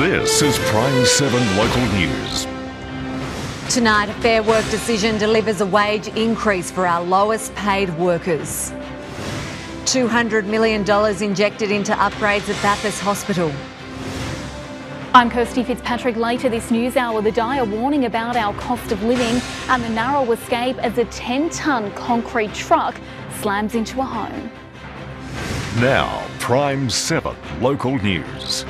This is PRIME7 Local News. Tonight, a Fair Work decision delivers a wage increase for our lowest paid workers. $200 million injected into upgrades at Bathurst Hospital. I'm Kirsty Fitzpatrick. Later this news hour, the dire warning about our cost of living and the narrow escape as a 10-tonne concrete truck slams into a home. Now, PRIME7 Local News.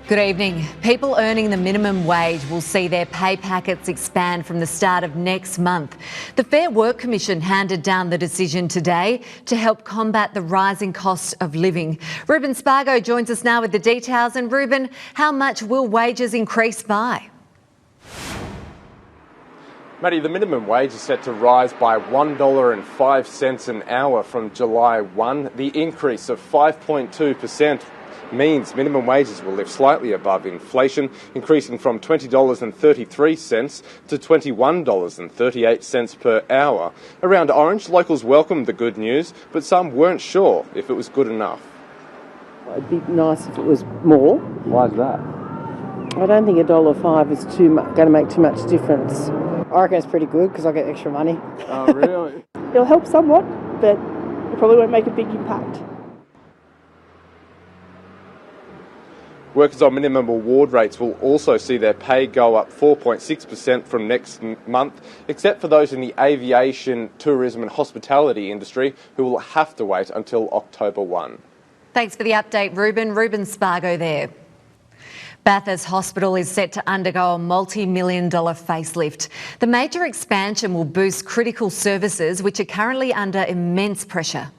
Good evening. People earning the minimum wage will see their pay packets expand from the start of next month. The Fair Work Commission handed down the decision today to help combat the rising cost of living. Ruben Spargo joins us now with the details. And Ruben, how much will wages increase by? Maddie, the minimum wage is set to rise by $1.05 an hour from July 1. The increase of 5.2% means minimum wages will lift slightly above inflation, increasing from $20.33 to $21.38 per hour. Around Orange, locals welcomed the good news, but some weren't sure if it was good enough. It'd be nice if it was more. Why is that? I don't think $1.05 is going to make too much difference. I reckon it's pretty good because I get extra money. Oh, really? It'll help somewhat, but it probably won't make a big impact. Workers on minimum award rates will also see their pay go up 4.6% from next month, except for those in the aviation, tourism and hospitality industry who will have to wait until October 1. Thanks for the update, Ruben. Ruben Spargo there. Bathurst Hospital is set to undergo a multi-million-dollar facelift. The major expansion will boost critical services, which are currently under immense pressure.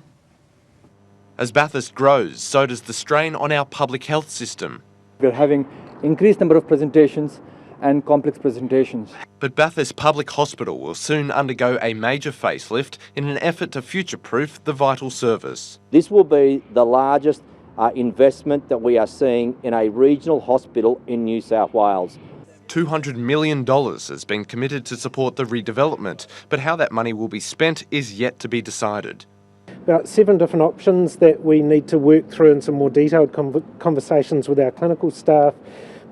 As Bathurst grows, so does the strain on our public health system. We're having increased number of presentations and complex presentations. But Bathurst Public Hospital will soon undergo a major facelift in an effort to future-proof the vital service. This will be the largest investment that we are seeing in a regional hospital in New South Wales. $200 million has been committed to support the redevelopment, but how that money will be spent is yet to be decided. About 7 different options that we need to work through in some more detailed conversations with our clinical staff.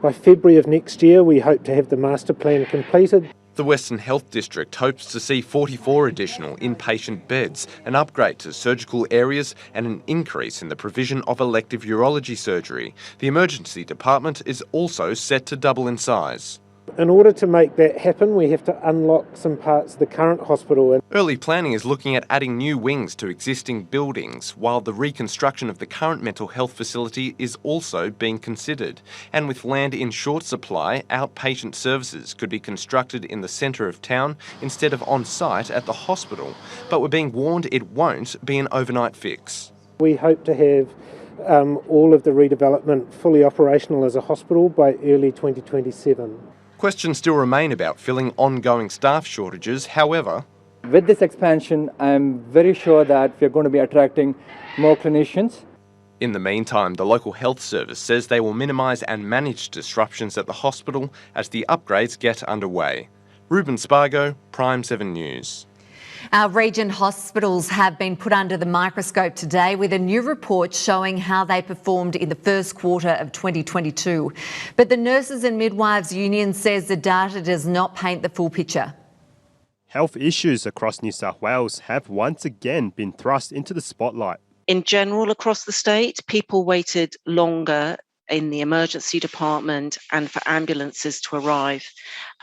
By February of next year, we hope to have the master plan completed. The Western Health District hopes to see 44 additional inpatient beds, an upgrade to surgical areas and an increase in the provision of elective urology surgery. The emergency department is also set to double in size. In order to make that happen, we have to unlock some parts of the current hospital. Early planning is looking at adding new wings to existing buildings, while the reconstruction of the current mental health facility is also being considered. And with land in short supply, outpatient services could be constructed in the centre of town instead of on-site at the hospital. But we're being warned it won't be an overnight fix. We hope to have all of the redevelopment fully operational as a hospital by early 2027. Questions still remain about filling ongoing staff shortages. However, with this expansion, I'm very sure that we're going to be attracting more clinicians. In the meantime, the local health service says they will minimise and manage disruptions at the hospital as the upgrades get underway. Ruben Spargo, PRIME7 News. Our region hospitals have been put under the microscope today with a new report showing how they performed in the first quarter of 2022. But the Nurses and Midwives Union says the data does not paint the full picture. Health issues across New South Wales have once again been thrust into the spotlight. In general, across the state, people waited longer in the emergency department and for ambulances to arrive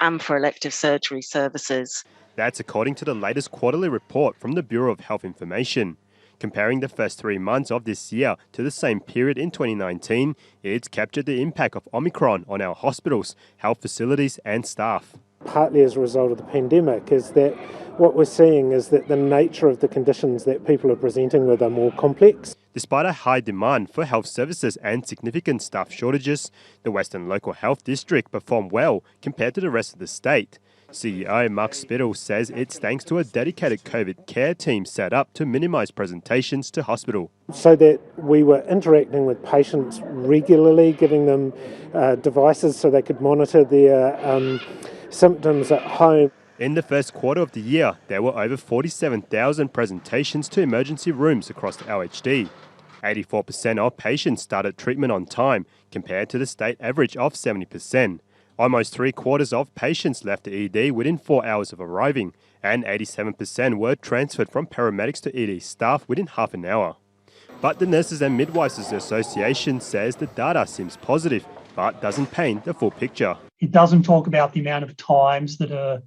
and for elective surgery services. That's according to the latest quarterly report from the Bureau of Health Information. Comparing the first 3 months of this year to the same period in 2019, it's captured the impact of Omicron on our hospitals, health facilities and staff. Partly as a result of the pandemic is that what we're seeing is that the nature of the conditions that people are presenting with are more complex. Despite a high demand for health services and significant staff shortages, the Western Local Health District performed well compared to the rest of the state. CEO Mark Spittle says it's thanks to a dedicated COVID care team set up to minimise presentations to hospital. So that we were interacting with patients regularly, giving them devices so they could monitor their symptoms at home. In the first quarter of the year, there were over 47,000 presentations to emergency rooms across the LHD. 84% of patients started treatment on time, compared to the state average of 70%. Almost 3/4 of patients left the ED within 4 hours of arriving, and 87% were transferred from paramedics to ED staff within half an hour. But the Nurses and Midwives Association says the data seems positive, but doesn't paint the full picture. It doesn't talk about the amount of times that a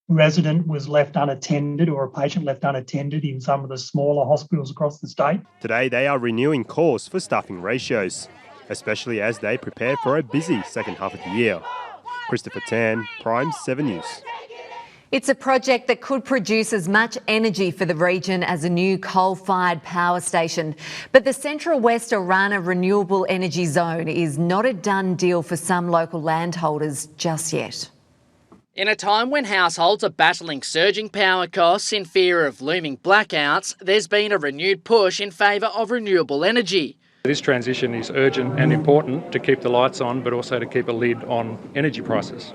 resident was left unattended or a patient left unattended in some of the smaller hospitals across the state. Today they are renewing calls for staffing ratios, especially as they prepare for a busy second half of the year. Christopher Tan, PRIME7 News. It's a project that could produce as much energy for the region as a new coal-fired power station. But the Central West Orana Renewable Energy Zone is not a done deal for some local landholders just yet. In a time when households are battling surging power costs in fear of looming blackouts, there's been a renewed push in favour of renewable energy. This transition is urgent and important to keep the lights on, but also to keep a lid on energy prices.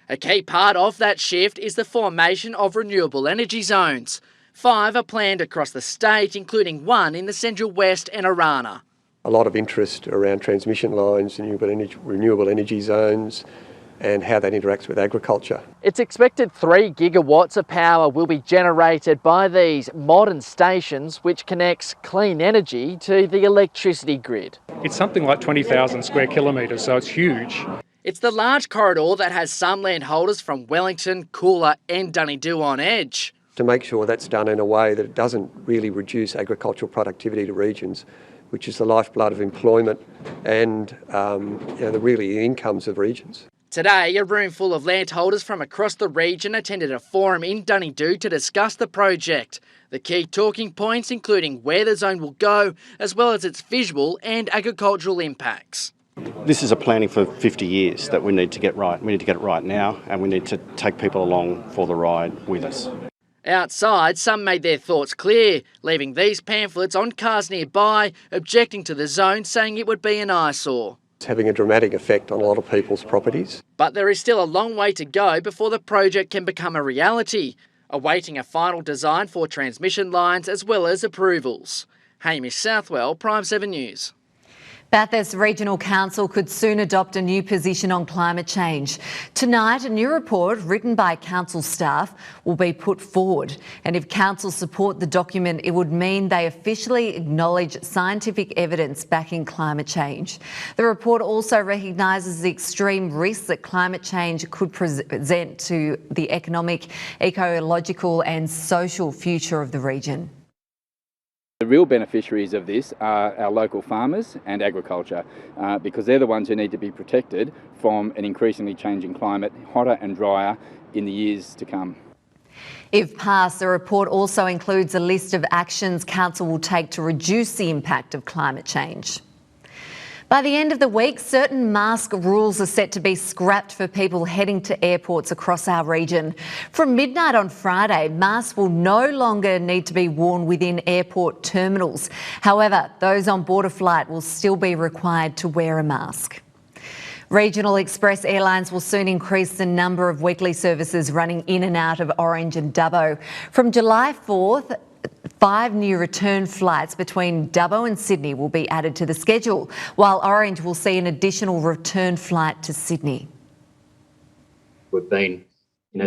A key part of that shift is the formation of renewable energy zones. 5 are planned across the state, including one in the Central West and Orana. A lot of interest around transmission lines, renewable energy zones, and how that interacts with agriculture. It's expected 3 gigawatts of power will be generated by these modern stations, which connects clean energy to the electricity grid. It's something like 20,000 square kilometres, so it's huge. It's the large corridor that has some landholders from Wellington, Coolah and Dunedoo on edge. To make sure that's done in a way that it doesn't really reduce agricultural productivity to regions, which is the lifeblood of employment and the incomes of regions. Today, a room full of landholders from across the region attended a forum in Dunedoo to discuss the project. The key talking points including where the zone will go, as well as its visual and agricultural impacts. This is a planning for 50 years that we need to get right. We need to get it right now, and we need to take people along for the ride with us. Outside, some made their thoughts clear, leaving these pamphlets on cars nearby, objecting to the zone, saying it would be an eyesore. It's having a dramatic effect on a lot of people's properties. But there is still a long way to go before the project can become a reality, awaiting a final design for transmission lines as well as approvals. Hamish Southwell, PRIME7 News. Bathurst Regional Council could soon adopt a new position on climate change. Tonight, a new report written by council staff will be put forward. And if council support the document, it would mean they officially acknowledge scientific evidence backing climate change. The report also recognises the extreme risks that climate change could present to the economic, ecological and social future of the region. The real beneficiaries of this are our local farmers and agriculture because they're the ones who need to be protected from an increasingly changing climate, hotter and drier in the years to come. If passed, the report also includes a list of actions council will take to reduce the impact of climate change. By the end of the week, certain mask rules are set to be scrapped for people heading to airports across our region. From midnight on Friday, masks will no longer need to be worn within airport terminals. However, those on board a flight will still be required to wear a mask. Regional Express Airlines will soon increase the number of weekly services running in and out of Orange and Dubbo. From July 4th, 5 new return flights between Dubbo and Sydney will be added to the schedule, while Orange will see an additional return flight to Sydney. We've been,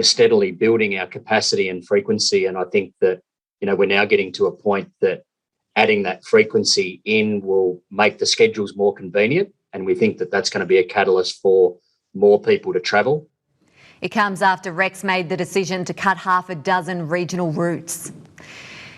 steadily building our capacity and frequency, and I think that, we're now getting to a point that adding that frequency in will make the schedules more convenient, and we think that that's going to be a catalyst for more people to travel. It comes after Rex made the decision to cut half a dozen regional routes.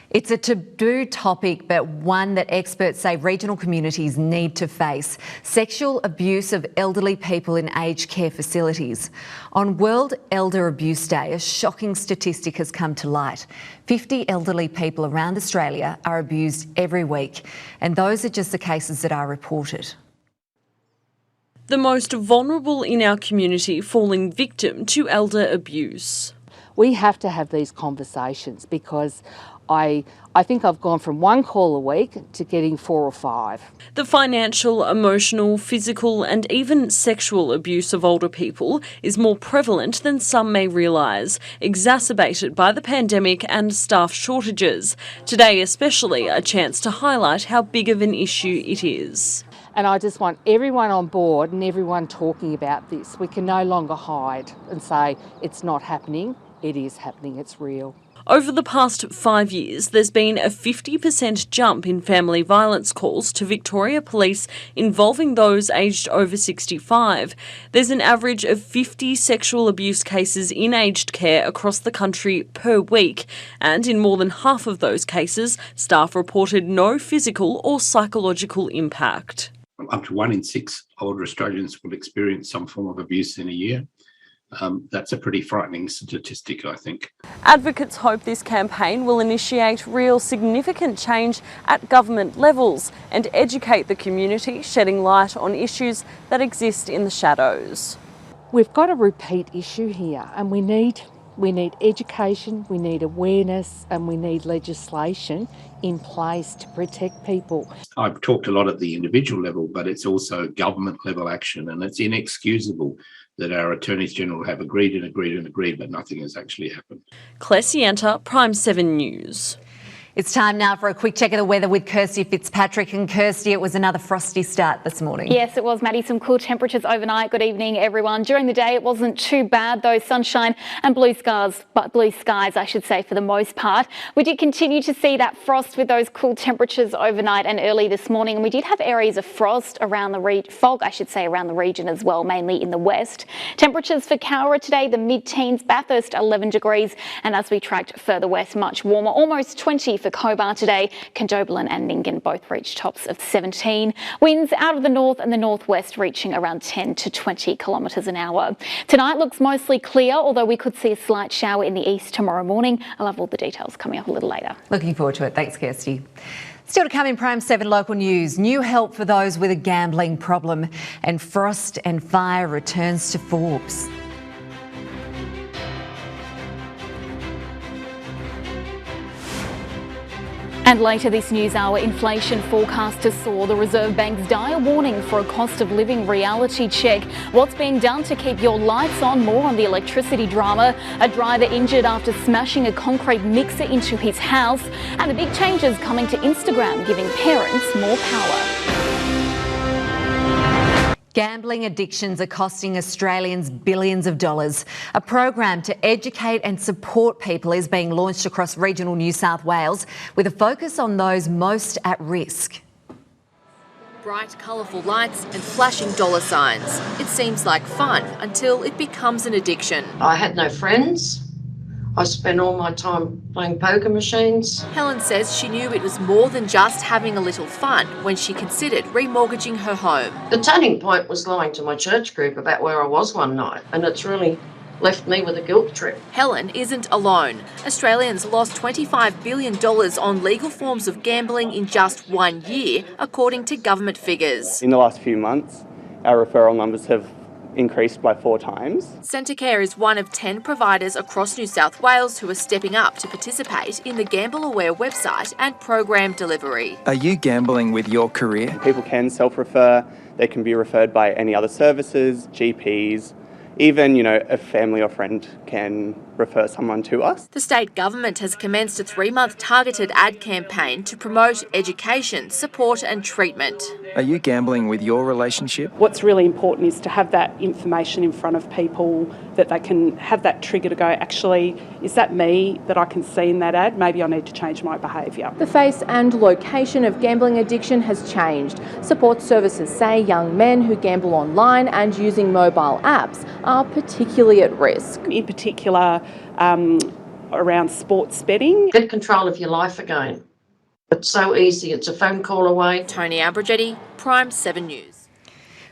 It's a taboo topic, but one that experts say regional communities need to face: sexual abuse of elderly people in aged care facilities. On World Elder Abuse Day, a shocking statistic has come to light. 50 elderly people around Australia are abused every week, and those are just the cases that are reported. The most vulnerable in our community falling victim to elder abuse. We have to have these conversations because I think I've gone from 1 call a week to getting 4 or 5. The financial, emotional, physical and even sexual abuse of older people is more prevalent than some may realise, exacerbated by the pandemic and staff shortages. Today especially a chance to highlight how big of an issue it is. And I just want everyone on board and everyone talking about this. We can no longer hide and say it's not happening. It is happening, it's real. Over the past 5 years, there's been a 50% jump in family violence calls to Victoria Police involving those aged over 65. There's an average of 50 sexual abuse cases in aged care across the country per week, and in more than half of those cases, staff reported no physical or psychological impact. Up to 1 in 6 older Australians will experience some form of abuse in a year. That's a pretty frightening statistic, I think. Advocates hope this campaign will initiate real significant change at government levels and educate the community, shedding light on issues that exist in the shadows. We've got a repeat issue here, and we need education, we need awareness, and we need legislation in place to protect people. I've talked a lot at the individual level, but it's also government level action, and it's inexcusable that our Attorneys General have agreed, but nothing has actually happened. Claire Sienta, PRIME7 News. It's time now for a quick check of the weather with Kirsty Fitzpatrick. And Kirsty, it was another frosty start this morning. Yes, it was, Maddie. Some cool temperatures overnight. Good evening, everyone. During the day, it wasn't too bad, though. Sunshine and blue skies, I should say, for the most part. We did continue to see that frost with those cool temperatures overnight and early this morning. And we did have areas of frost around the fog, around the region as well, mainly in the west. Temperatures for Cowra today, the mid-teens, Bathurst 11 degrees. And as we tracked further west, much warmer, almost 20 for Cobar today. Condobolin and Nyngan both reached tops of 17. Winds out of the north and the northwest reaching around 10 to 20 kilometres an hour. Tonight looks mostly clear, although we could see a slight shower in the east tomorrow morning. I'll have all the details coming up a little later. Looking forward to it. Thanks, Kirsty. Still to come in PRIME7 local news, new help for those with a gambling problem, and frost and fire returns to Forbes. And later this news hour, inflation forecasters saw the Reserve Bank's dire warning for a cost of living reality check. What's being done to keep your lights on? More on the electricity drama. A driver injured after smashing a concrete mixer into his house. And the big changes coming to Instagram, giving parents more power. Gambling addictions are costing Australians billions of dollars. A program to educate and support people is being launched across regional New South Wales with a focus on those most at risk. Bright, colourful lights and flashing dollar signs. It seems like fun until it becomes an addiction. I had no friends. I spent all my time playing poker machines. Helen says she knew it was more than just having a little fun when she considered remortgaging her home. The turning point was lying to my church group about where I was one night, and it's really left me with a guilt trip. Helen isn't alone. Australians lost $25 billion on legal forms of gambling in just 1 year, according to government figures. In the last few months, our referral numbers have increased by 4 times. Centrecare is one of 10 providers across New South Wales who are stepping up to participate in the Gamble Aware website and program delivery. Are you gambling with your career? People can self-refer, they can be referred by any other services, GPs, even, a family or friend can refer someone to us. The state government has commenced a 3-month targeted ad campaign to promote education, support and treatment. Are you gambling with your relationship? What's really important is to have that information in front of people, that they can have that trigger to go, actually, is that me that I can see in that ad? Maybe I need to change my behaviour. The face and location of gambling addiction has changed. Support services say young men who gamble online and using mobile apps are particularly at risk. In particular, around sports betting. Get control of your life again. It's so easy. It's a phone call away. Tony Abragetti, PRIME7 News.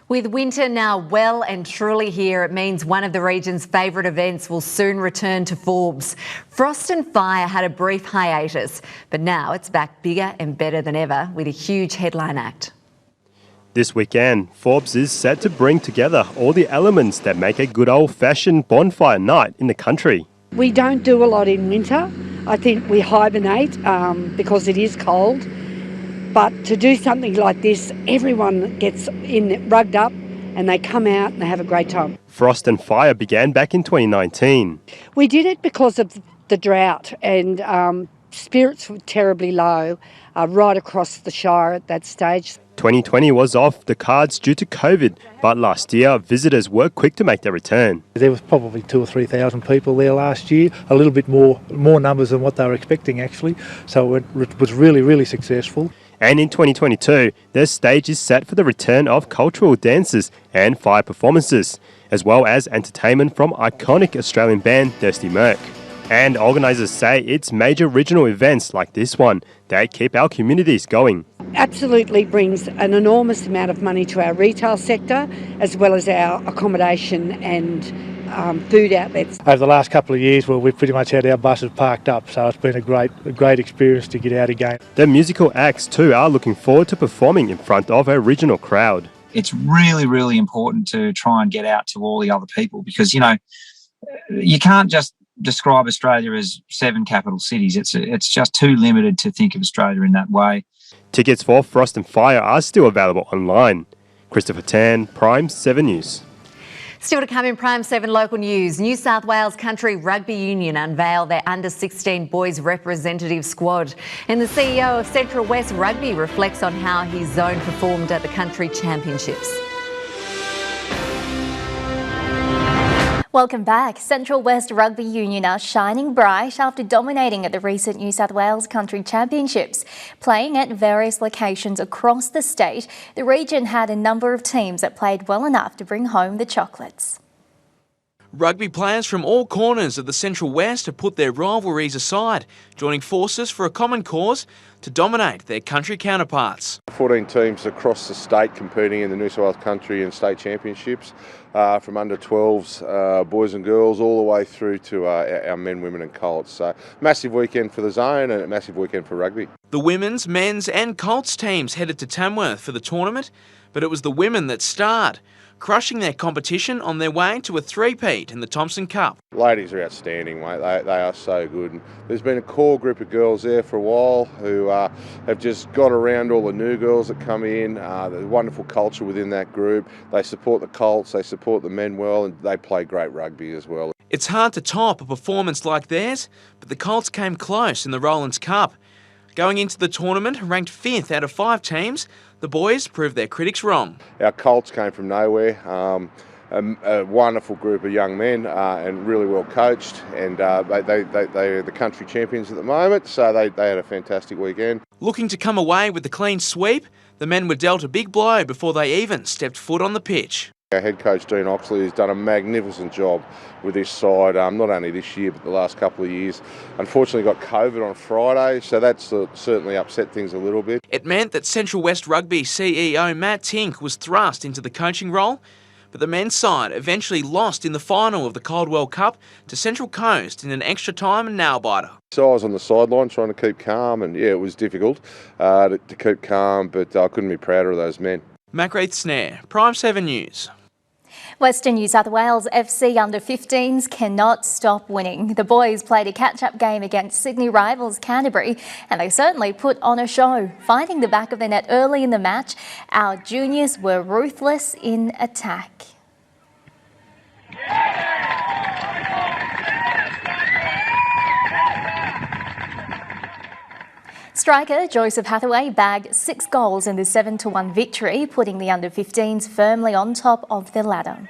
With winter now well and truly here, it means one of the region's favourite events will soon return to Forbes. Frost and Fire had a brief hiatus, but now it's back bigger and better than ever with a huge headline act. This weekend, Forbes is set to bring together all the elements that make a good old-fashioned bonfire night in the country. We don't do a lot in winter. I think we hibernate because it is cold. But to do something like this, everyone gets rugged up and they come out and they have a great time. Frost and Fire began back in 2019. We did it because of the drought and spirits were terribly low right across the Shire at that stage. 2020 was off the cards due to COVID, but last year visitors were quick to make their return. There was probably 2,000 or 3,000 people there last year, a little bit more numbers than what they were expecting actually, so it was really, really successful. And in 2022, the stage is set for the return of cultural dances and fire performances, as well as entertainment from iconic Australian band Thirsty Merc. And organisers say it's major regional events like this one that keep our communities going. Absolutely brings an enormous amount of money to our retail sector, as well as our accommodation and food outlets. Over the last couple of years, well, we've pretty much had our buses parked up, so it's been a great experience to get out again. The musical acts too are looking forward to performing in front of a regional crowd. It's really, really important to try and get out to all the other people because, you know, you can't just describe Australia as 7 capital cities. It's just too limited to think of Australia in that way. Tickets for Frost and Fire are still available online. Christopher Tan, PRIME7 News. Still to come in PRIME7 local news, New South Wales Country Rugby Union unveil their under-16 boys representative squad. And the CEO of Central West Rugby reflects on how his zone performed at the country championships. Welcome back. Central West Rugby Union are shining bright after dominating at the recent New South Wales Country Championships. Playing at various locations across the state, the region had a number of teams that played well enough to bring home the chocolates. Rugby players from all corners of the Central West have put their rivalries aside, joining forces for a common cause to dominate their country counterparts. 14 teams across the state competing in the New South Wales Country and State Championships, from under 12s, boys and girls, all the way through to our men, women and colts. So massive weekend for the zone and a massive weekend for rugby. The women's, men's and colts teams headed to Tamworth for the tournament, but it was the women that starred, crushing their competition on their way to a three-peat in the Thompson Cup. Ladies are outstanding, mate. They are so good. And there's been a core group of girls there for a while who have just got around all the new girls that come in. There's a wonderful culture within that group. They support the colts, they support the men well, and they play great rugby as well. It's hard to top a performance like theirs, but the colts came close in the Rollins Cup. Going into the tournament, ranked 5th out of 5 teams, the boys proved their critics wrong. Our colts came from nowhere. A wonderful group of young men and really well coached, and they're the country champions at the moment, so they had a fantastic weekend. Looking to come away with the clean sweep, the men were dealt a big blow before they even stepped foot on the pitch. Our head coach Dean Oxley has done a magnificent job with this side, not only this year but the last couple of years. Unfortunately got COVID on Friday, so that's certainly upset things a little bit. It meant that Central West Rugby CEO Matt Tink was thrust into the coaching role, but the men's side eventually lost in the final of the Caldwell Cup to Central Coast in an extra time and nail-biter. So I was on the sideline trying to keep calm, and yeah, it was difficult to keep calm, but I couldn't be prouder of those men. Macraith Snare, PRIME7 News. Western New South Wales FC under-15s cannot stop winning. The boys played a catch-up game against Sydney rivals Canterbury, and they certainly put on a show. Finding the back of the net early in the match, our juniors were ruthless in attack. Striker Joseph Hathaway bagged 6 goals in the 7-1 victory, putting the under-15s firmly on top of the ladder.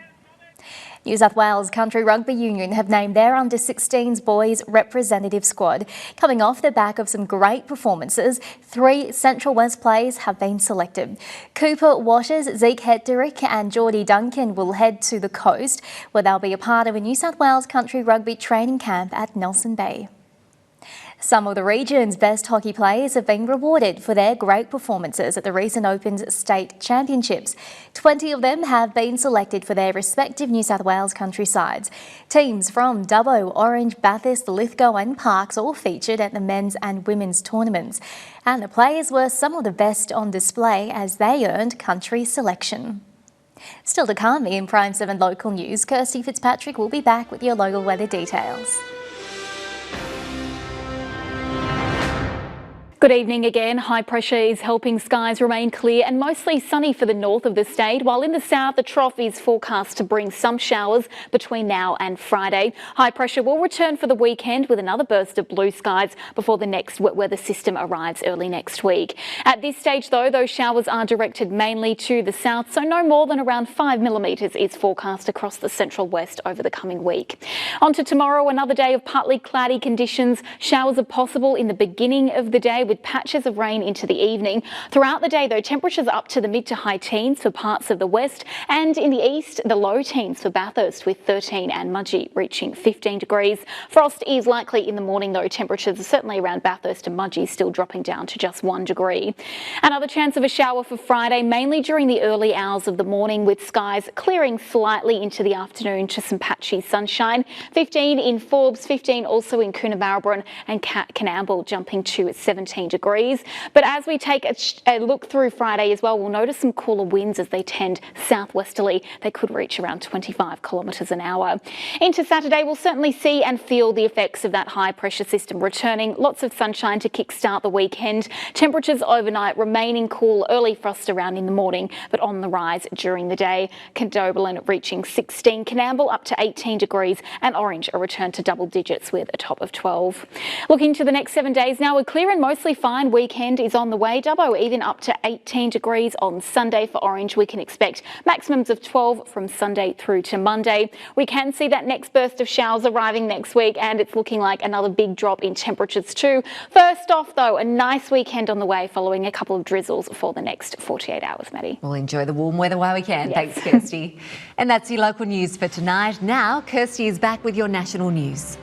New South Wales Country Rugby Union have named their under-16s boys representative squad. Coming off the back of some great performances, 3 Central West players have been selected. Cooper Waters, Zeke Hederick and Geordie Duncan will head to the coast, where they'll be a part of a New South Wales Country Rugby training camp at Nelson Bay. Some of the region's best hockey players have been rewarded for their great performances at the recent Opens State Championships. 20 of them have been selected for their respective New South Wales country sides. Teams from Dubbo, Orange, Bathurst, Lithgow and Parkes all featured at the men's and women's tournaments. And the players were some of the best on display as they earned country selection. Still to come in PRIME7 local news, Kirsty Fitzpatrick will be back with your local weather details. Good evening again. High pressure is helping skies remain clear and mostly sunny for the north of the state, while in the south the trough is forecast to bring some showers between now and Friday. High pressure will return for the weekend with another burst of blue skies before the next wet weather system arrives early next week. At this stage though, those showers are directed mainly to the south, so no more than around 5 millimetres is forecast across the central west over the coming week. On to tomorrow, another day of partly cloudy conditions. Showers are possible in the beginning of the day with patches of rain into the evening. Throughout the day though, temperatures up to the mid to high teens for parts of the west, and in the east the low teens for Bathurst with 13 and Mudgee reaching 15 degrees. Frost is likely in the morning though. Temperatures are certainly around Bathurst and Mudgee still dropping down to just 1 degree. Another chance of a shower for Friday, mainly during the early hours of the morning, with skies clearing slightly into the afternoon to some patchy sunshine. 15 in Forbes, 15 also in Coonabarabran, and Canamble jumping to 17 degrees. But as we take a look through Friday as well, we'll notice some cooler winds as they tend southwesterly. They could reach around 25 kilometres an hour. Into Saturday, we'll certainly see and feel the effects of that high pressure system returning. Lots of sunshine to kickstart the weekend. Temperatures overnight remaining cool, early frost around in the morning, but on the rise during the day. Condobolin reaching 16, Canamble up to 18 degrees, and Orange a return to double digits with a top of 12. Looking to the next 7 days now, a clear and mostly fine weekend is on the way. Dubbo even up to 18 degrees on Sunday for Orange. We can expect maximums of 12 from Sunday through to Monday. We can see that next burst of showers arriving next week, and it's looking like another big drop in temperatures too. First off though, a nice weekend on the way following a couple of drizzles for the next 48 hours, Maddie. We'll enjoy the warm weather while we can. Yes. Thanks, Kirsty. And that's your local news for tonight. Now, Kirsty is back with your national news.